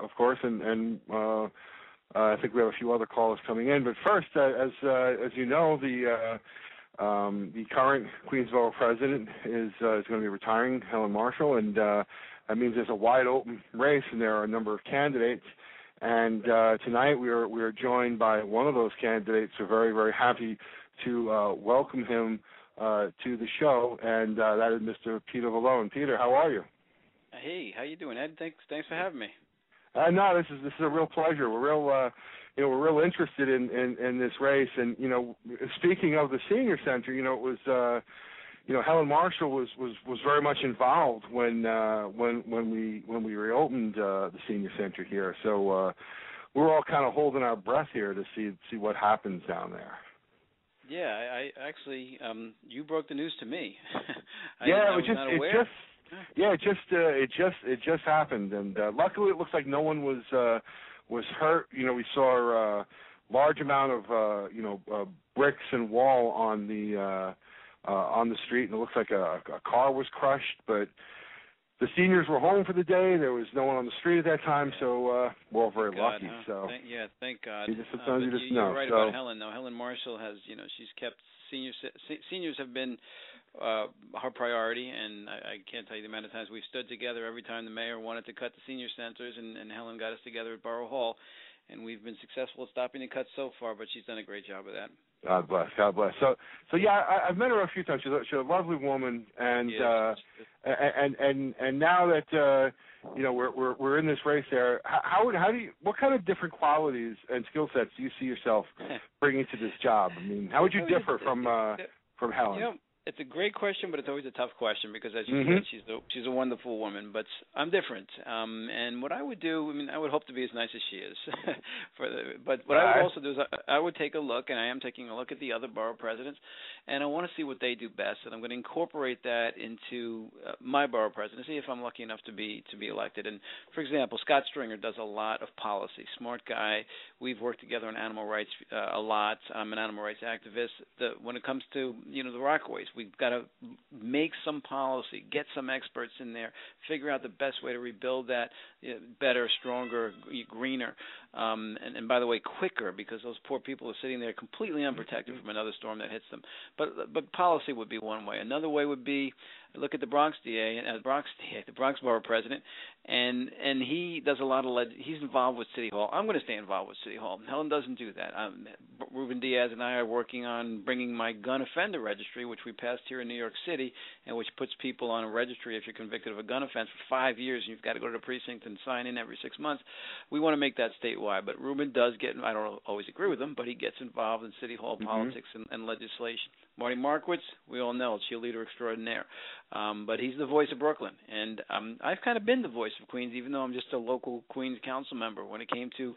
of course, and I think we have a few other callers coming in. But first, as you know, the current Queensborough president is going to be retiring, Helen Marshall, and that means there's a wide open race, and there are a number of candidates. And tonight we are joined by one of those candidates. We're very, very happy to welcome him to the show, and that is Mr. Peter Vallone. Peter, how are you? Hey, how you doing, Ed? Thanks for having me. No, this is a real pleasure. We're real interested in this race. And speaking of the senior center, it was Helen Marshall was very much involved when we reopened the senior center here. So we're all kind of holding our breath here to see what happens down there. Yeah, I actually you broke the news to me. It just happened, and luckily it looks like no one was hurt. We saw a large amount of bricks and wall on the street, and it looks like a car was crushed. But the seniors were home for the day. There was no one on the street at that time, so we're all very lucky. Huh? So thank God. You're right about Helen, though. Helen Marshall has, she's kept seniors have been her priority, and I can't tell you the amount of times we've stood together every time the mayor wanted to cut the senior centers, and Helen got us together at Borough Hall, and we've been successful at stopping the cuts so far, but she's done a great job of that. God bless. So yeah, I've met her a few times. She's a lovely woman, and and now that we're in this race there, what kind of different qualities and skill sets do you see yourself bringing to this job? I mean, how would you differ from Helen? It's a great question, but it's always a tough question because, as you said, she's a wonderful woman. But I'm different, and what I would do, I would hope to be as nice as she is. But what I would also do is I would take a look, and I am taking a look at the other borough presidents, and I want to see what they do best, and I'm going to incorporate that into my borough presidency if I'm lucky enough to be elected. And for example, Scott Stringer does a lot of policy. Smart guy. We've worked together on animal rights a lot. I'm an animal rights activist. When it comes to the Rockaways, we've got to make some policy, get some experts in there, figure out the best way to rebuild that better, stronger, greener, and by the way, quicker, because those poor people are sitting there completely unprotected from another storm that hits them. But policy would be one way. Another way would be look at the Bronx the Bronx Borough President, and he does a lot of he's involved with City Hall. I'm going to stay involved with City Hall. Helen doesn't do that. Ruben Diaz and I are working on bringing my gun offender registry, which we passed here in New York City, and which puts people on a registry if you're convicted of a gun offense for 5 years, and you've got to go to the precinct and sign in every 6 months. We want to make that statewide, but Ruben does I don't always agree with him, but he gets involved in City Hall politics and legislation. Marty Markowitz, we all know, cheerleader extraordinaire. But he's the voice of Brooklyn, and I've kind of been the voice of Queens, even though I'm just a local Queens council member. When it came to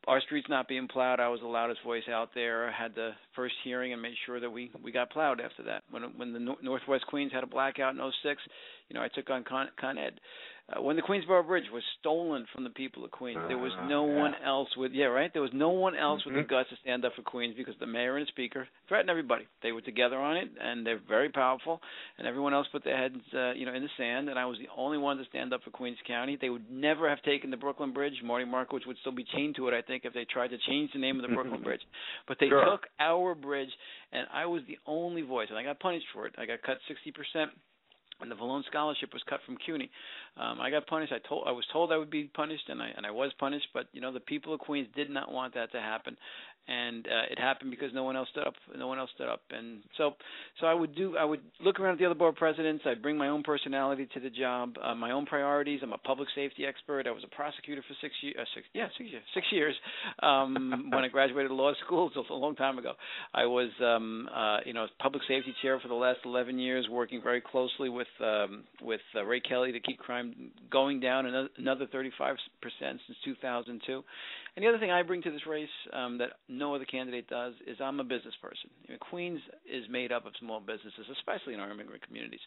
our streets not being plowed, I was the loudest voice out there. I had the first hearing and made sure that we got plowed after that. When the Northwest Queens had a blackout in 2006, I took on Con Ed. When the Queensboro Bridge was stolen from the people of Queens, there was no one else there was no one else with the guts to stand up for Queens, because the mayor and the speaker threatened everybody. They were together on it, and they're very powerful, and everyone else put their heads in the sand, and I was the only one to stand up for Queens County. They would never have taken the Brooklyn Bridge. Marty Markowitz would still be chained to it, I think, if they tried to change the name of the Brooklyn Bridge. But they took our bridge, and I was the only voice, and I got punished for it. I got cut 60%. And the Vallone scholarship was cut from CUNY. I got punished. I was told I would be punished, and I was punished. But the people of Queens did not want that to happen, and it happened because no one else stood up. And so I would look around at the other board presidents. I'd bring my own personality to the job, my own priorities. I'm a public safety expert. I was a prosecutor for 6 years. When I graduated law school, so a long time ago. I was public safety chair for the last 11 years, working very closely with Ray Kelly to keep crime going down another 35% since 2002. And the other thing I bring to this race that no other candidate does is I'm a business person. Queens is made up of small businesses, especially in our immigrant communities.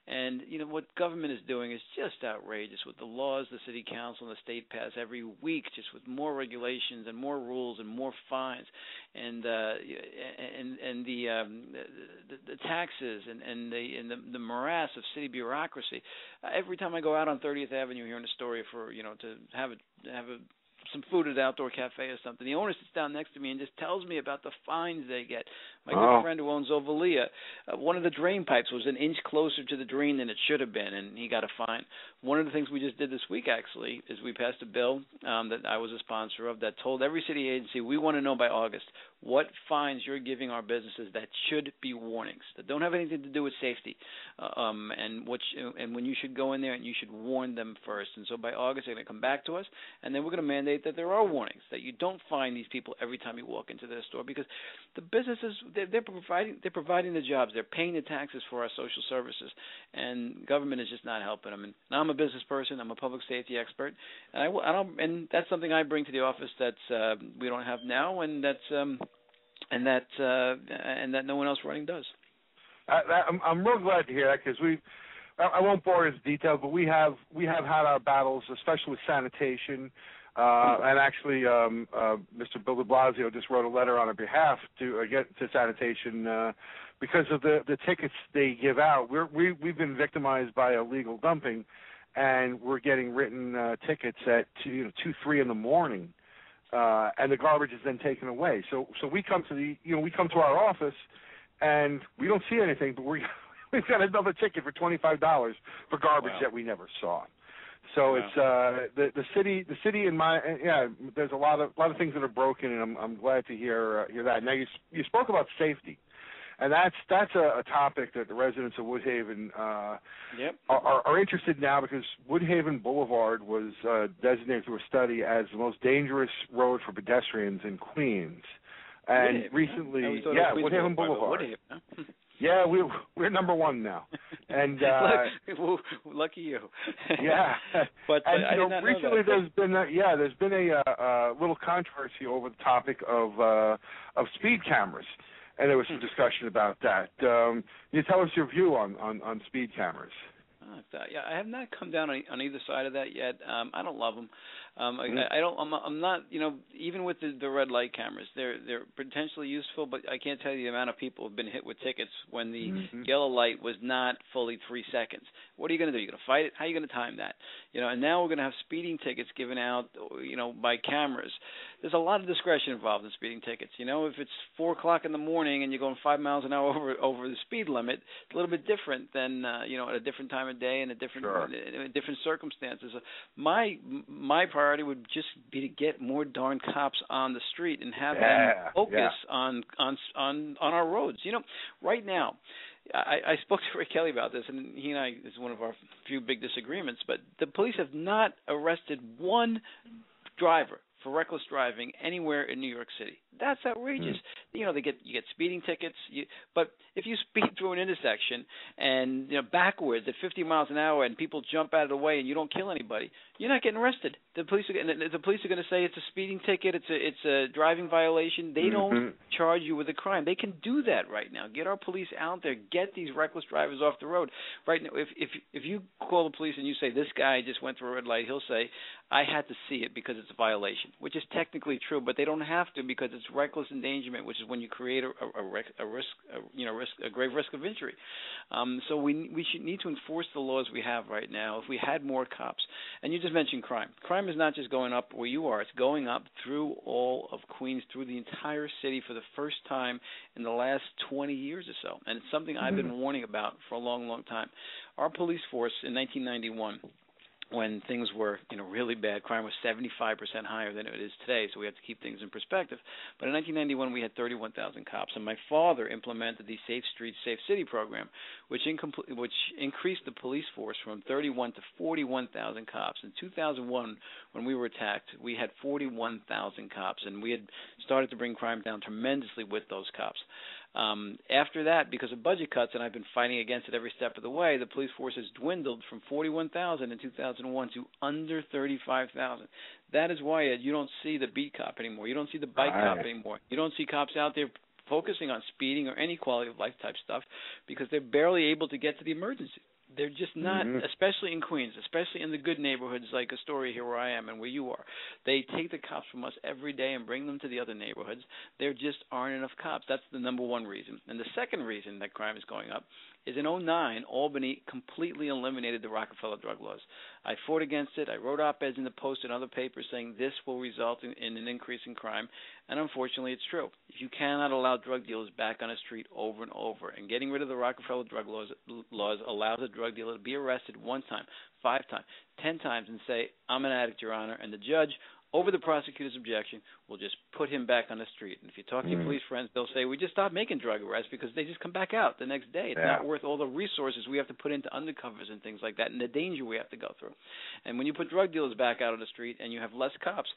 And, what government is doing is just outrageous with the laws the city council and the state pass every week, just with more regulations and more rules and more fines and the taxes and the morass of city bureaucracy. Every time I go out on 30th Avenue hearing a story for, to have some food at an outdoor cafe or something, the owner sits down next to me and just tells me about the fines they get. My good friend who owns Ovalia, one of the drain pipes was an inch closer to the drain than it should have been, and he got a fine. One of the things we just did this week, actually, is we passed a bill that I was a sponsor of that told every city agency, we want to know by August what fines you're giving our businesses that should be warnings, that don't have anything to do with safety, and when you should go in there and you should warn them first. And so by August, they're going to come back to us, and then we're going to mandate that there are warnings, that you don't fine these people every time you walk into their store, because the businesses, they're providing the jobs, they're paying the taxes for our social services, and government is just not helping them. And I'm a business person, I'm a public safety expert, and that's something I bring to the office that we don't have now, and that no one else running does. I'm real glad to hear that, because I won't bore you with detail, but we have had our battles, especially with sanitation. And actually, Mr. Bill de Blasio just wrote a letter on our behalf to get to sanitation because of the tickets they give out. We've been victimized by illegal dumping, and we're getting written tickets at 2, 3 in the morning, and the garbage is then taken away. So we come to our office, and we don't see anything, but we've got another ticket for $25 for garbage that we never saw. So it's the city in there's a lot of things that are broken, and I'm glad to hear that. Now you spoke about safety, and that's a topic that the residents of Woodhaven are interested in now, because Woodhaven Boulevard was designated through a study as the most dangerous road for pedestrians in Queens. And recently, Woodhaven Boulevard. Woodhaven, huh? Yeah, we're number one now, and lucky you. Yeah, but I did not recently know that. there's been a little controversy over the topic of speed cameras, and there was some discussion about that. Can you tell us your view on speed cameras? I have not come down on either side of that yet. I don't love them. I'm not. Even with the red light cameras, they're potentially useful, but I can't tell you the amount of people who've been hit with tickets when the yellow light was not fully 3 seconds. What are you going to do? You're going to fight it? How are you going to time that? And now we're going to have speeding tickets given out, by cameras. There's a lot of discretion involved in speeding tickets. If it's 4 o'clock in the morning and you're going 5 miles an hour over the speed limit, it's a little bit different than at a different time of day and different circumstances. My priority would just be to get more darn cops on the street and have them focus on our roads. Right now, I spoke to Rick Kelly about this, and he and I, this is one of our few big disagreements, but the police have not arrested one driver for reckless driving anywhere in New York City. That's outrageous. You get speeding tickets, but if you speed through an intersection and backwards at 50 miles an hour and people jump out of the way and you don't kill anybody, you're not getting arrested. The police are going to say it's a speeding ticket, it's a driving violation. They don't charge you with a crime. They can do that right now. Get our police out there. Get these reckless drivers off the road. Right now, if you call the police and you say this guy just went through a red light, he'll say I had to see it because it's a violation, which is technically true, but they don't have to because it's reckless endangerment, which is when you create a grave risk of injury. So we should need to enforce the laws we have right now. If we had more cops, and you just mentioned crime. Crime is not just going up where you are; it's going up through all of Queens, through the entire city for the first time in the last 20 years or so, and it's something I've been warning about for a long, long time. Our police force in 1991. When things were, really bad, crime was 75% higher than it is today, so we have to keep things in perspective. But in 1991, we had 31,000 cops, and my father implemented the Safe Streets, Safe City program, which increased the police force from 31 to 41,000 cops. In 2001, when we were attacked, we had 41,000 cops, and we had started to bring crime down tremendously with those cops. After that, because of budget cuts, and I've been fighting against it every step of the way, the police force has dwindled from 41,000 in 2001 to under 35,000. That is why, Ed, you don't see the beat cop anymore. You don't see the bike cop anymore. You don't see cops out there focusing on speeding or any quality of life type stuff because they're barely able to get to the emergency. They're just not, especially in Queens, especially in the good neighborhoods like Astoria here where I am and where you are. They take the cops from us every day and bring them to the other neighborhoods. There just aren't enough cops. That's the number one reason. And the second reason that crime is going up is in 2009, Albany completely eliminated the Rockefeller drug laws. I fought against it. I wrote op-eds in the Post and other papers saying this will result in an increase in crime, and unfortunately it's true. You cannot allow drug dealers back on the street over and over, and getting rid of the Rockefeller drug laws allows a drug dealer to be arrested 1 time, 5 times, 10 times and say, I'm an addict, Your Honor, and the judge, over the prosecutor's objection, will just put him back on the street. And if you talk to your police friends, they'll say, we just stopped making drug arrests because they just come back out the next day. It's not worth all the resources we have to put into undercovers and things like that and the danger we have to go through. And when you put drug dealers back out on the street and you have less cops,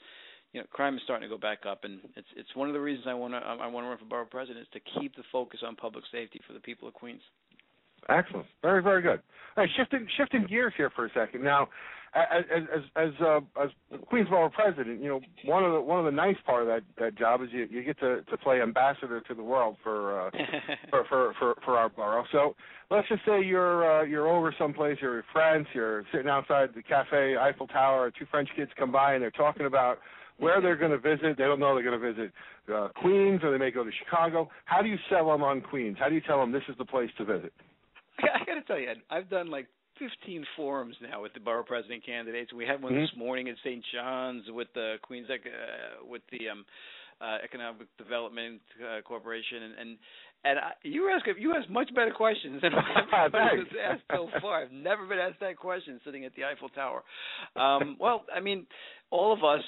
crime is starting to go back up. And it's one of the reasons I want to run for borough president, is to keep the focus on public safety for the people of Queens. Excellent. Very, very good. All right, shifting gears here for a second. Now, as Queens Borough President, one of the nice part of that job is you get to play ambassador to the world for our borough. So let's just say you're over someplace, you're with friends, you're sitting outside the cafe, Eiffel Tower, 2 French kids come by and they're talking about where they're going to visit. They don't know they're going to visit Queens, or they may go to Chicago. How do you sell them on Queens? How do you tell them this is the place to visit? I got to tell you, Ed, I've done like 15 forums now with the borough president candidates. We had one this morning at St. John's with the Queens Economic Development Corporation, and you ask much better questions than I've been asked so far. I've never been asked that question sitting at the Eiffel Tower. Well, I mean, all of us,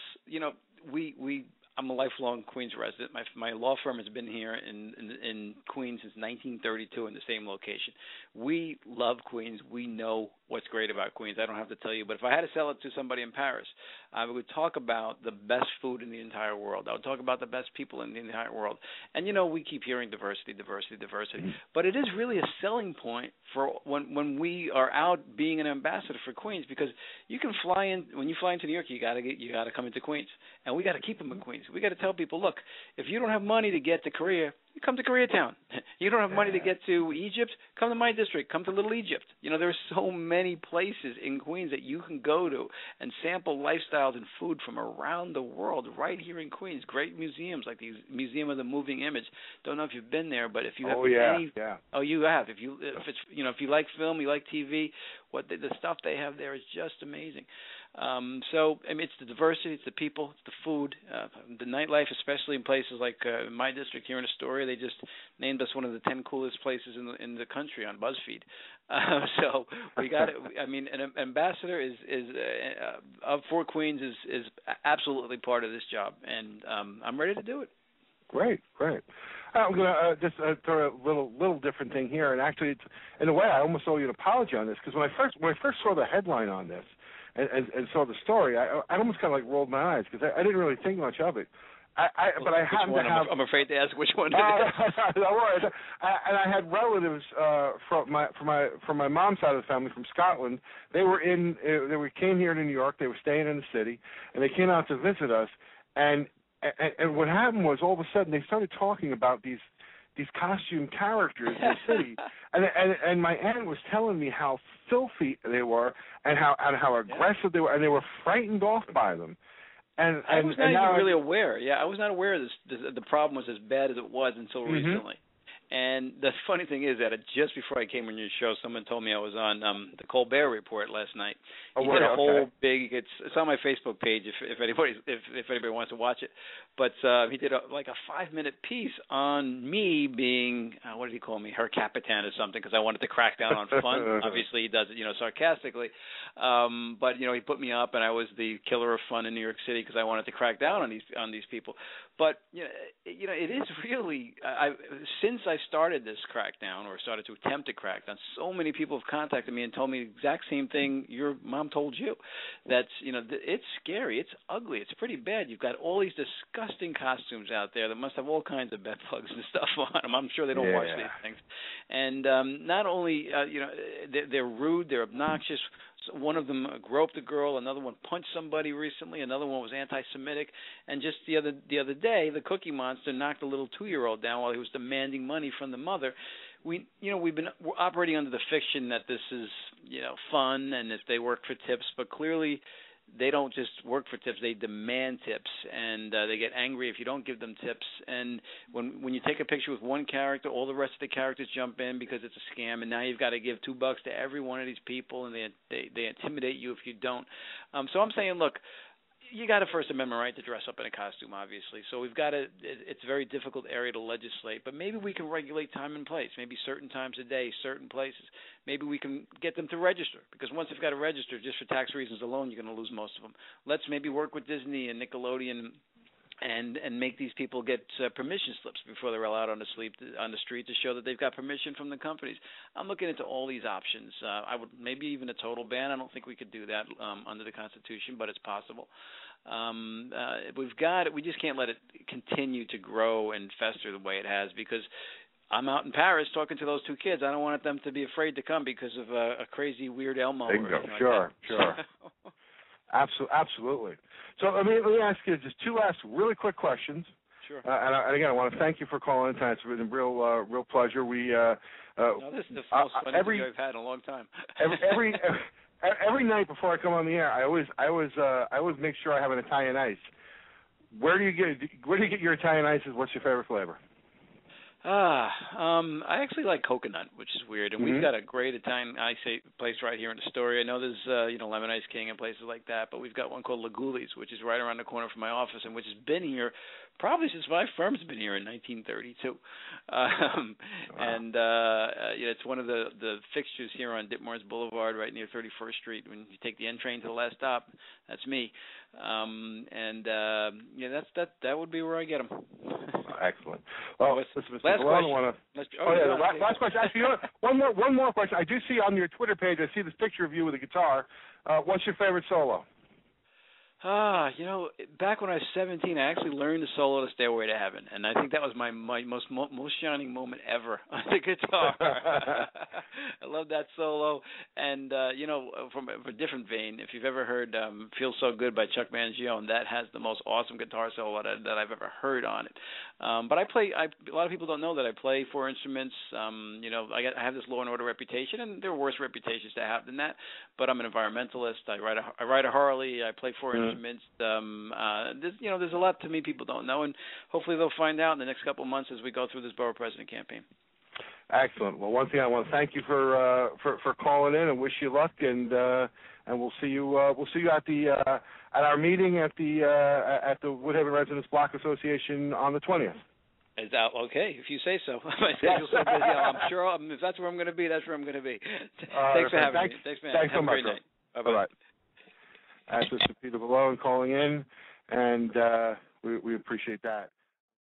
I'm a lifelong Queens resident. My law firm has been here in Queens since 1932 in the same location. We love Queens. We know what's great about Queens. I don't have to tell you, but if I had to sell it to somebody in Paris, I would talk about the best food in the entire world. I would talk about the best people in the entire world. And, we keep hearing diversity, but it is really a selling point for when we are out being an ambassador for Queens, because you can fly in, when you fly into New York, you got to come into Queens, and we got to keep them in Queens. We got to tell people, look, if you don't have money to get to Korea, you come to Koreatown. You don't have money to get to Egypt, come to my district, come to Little Egypt. There are so many places in Queens that you can go to and sample lifestyles and food from around the world right here in Queens. Great museums like the Museum of the Moving Image. Don't know if you've been there, but if you have you have. If you like film, you like TV, the stuff they have there is just amazing. So it's the diversity, it's the people, it's the food, the nightlife, especially in places like my district here in Astoria. They just named us one of the 10 coolest places in the country on BuzzFeed. So we got it. I mean, an ambassador is for Queens is absolutely part of this job, and I'm ready to do it. Great. I'm going to just throw a little different thing here, and actually, it's, in a way, I almost owe you an apology on this, because when I first saw the headline on this and saw the story, I almost kind of like rolled my eyes, because I didn't really think much of it. But I happen to have. I'm afraid to ask which one. Don't worry. And I had relatives from my mom's side of the family from Scotland. They came here to New York. They were staying in the city, and they came out to visit us. And what happened was, all of a sudden they started talking about these costume characters in the city, and my aunt was telling me how filthy they were and how aggressive they were, and they were frightened off by them. And I was not even really aware. Yeah, I was not aware the problem was as bad as it was until recently. And the funny thing is that just before I came on your show, someone told me I was on the Colbert Report last night. He did a whole big. It's on my Facebook page if anybody wants to watch it. But he did a 5-minute piece on me being what did he call me? Her Capitan or something, because I wanted to crack down on fun. Obviously, he does it sarcastically. But he put me up, and I was the killer of fun in New York City because I wanted to crack down on these people. But it is really since I I started this crackdown, or started to attempt to crack down, so many people have contacted me and told me the exact same thing your mom told you. That's, it's scary, it's ugly, it's pretty bad. You've got all these disgusting costumes out there that must have all kinds of bed bugs and stuff on them. I'm sure they don't watch these things. And not only, they're rude, they're obnoxious. One of them groped a girl. Another one punched somebody recently. Another one was anti-Semitic. And just the other day, the Cookie Monster knocked a little 2-year-old down while he was demanding money from the mother. We're operating under the fiction that this is fun and that they work for tips, but clearly they don't just work for tips, they demand tips, and they get angry if you don't give them tips. And when you take a picture with one character, all the rest of the characters jump in because it's a scam, and now you've got to give $2 to every one of these people, and they intimidate you if you don't. So I'm saying, look, you got a First Amendment right to dress up in a costume, obviously. So we've got it's a very difficult area to legislate, but maybe we can regulate time and place, maybe certain times a day, certain places. Maybe we can get them to register, because once they've got to register, just for tax reasons alone, you're going to lose most of them. Let's maybe work with Disney and Nickelodeon and make these people get permission slips before they're allowed on the street to show that they've got permission from the companies. I'm looking into all these options. I would maybe even a total ban. I don't think we could do that under the Constitution, but it's possible. We just can't let it continue to grow and fester the way it has, because I'm out in Paris talking to those 2 kids. I don't want them to be afraid to come because of a crazy weird Elmo. Bingo. Sure. Absolutely. So let me ask you just 2 last really quick questions. Sure. And again, I want to thank you for calling in tonight. It's been a real pleasure. This is the most fun interview I've had in a long time. every night before I come on the air, I always make sure I have an Italian ice. Where do you get your Italian ices? What's your favorite flavor? I actually like coconut, which is weird, and we've got a great Italian ice place right here in Astoria. I know there's Lemon Ice King and places like that, but we've got one called Laguli's, which is right around the corner from my office, and which has been here probably since my firm's been here in 1932. And it's one of the fixtures here on Ditmore's Boulevard, right near 31st Street. When you take the N train to the last stop, that's me. That would be where I get them. Excellent. Well, last question. Last question. Actually, one more question. I do see on your Twitter page, I see this picture of you with a guitar. What's your favorite solo? Back when I was 17, I actually learned to solo to Stairway to Heaven, and I think that was my most shining moment ever on the guitar. I love that solo, and from a different vein, if you've ever heard "Feels So Good" by Chuck Mangione, that has the most awesome guitar solo that I've ever heard on it. But a lot of people don't know that I play 4 instruments. I have this Law and Order reputation, and there are worse reputations to have than that. But I'm an environmentalist. I ride a Harley. I play 4 instruments. There's a lot to me people don't know, and hopefully they'll find out in the next couple of months as we go through this borough president campaign. Excellent. Well, once again, I want to thank you for calling in and wish you luck, and we'll see you at our meeting at the Woodhaven Residents Block Association on the 20th. Is that okay? If you say so. My schedule's so busy. I'm sure if that's where I'm going to be, that's where I'm going to be. Thanks for having me. Thanks, man. Thanks so much. Have a great night. Bye-bye. That's Mr. Peter Vallone calling in, and we appreciate that.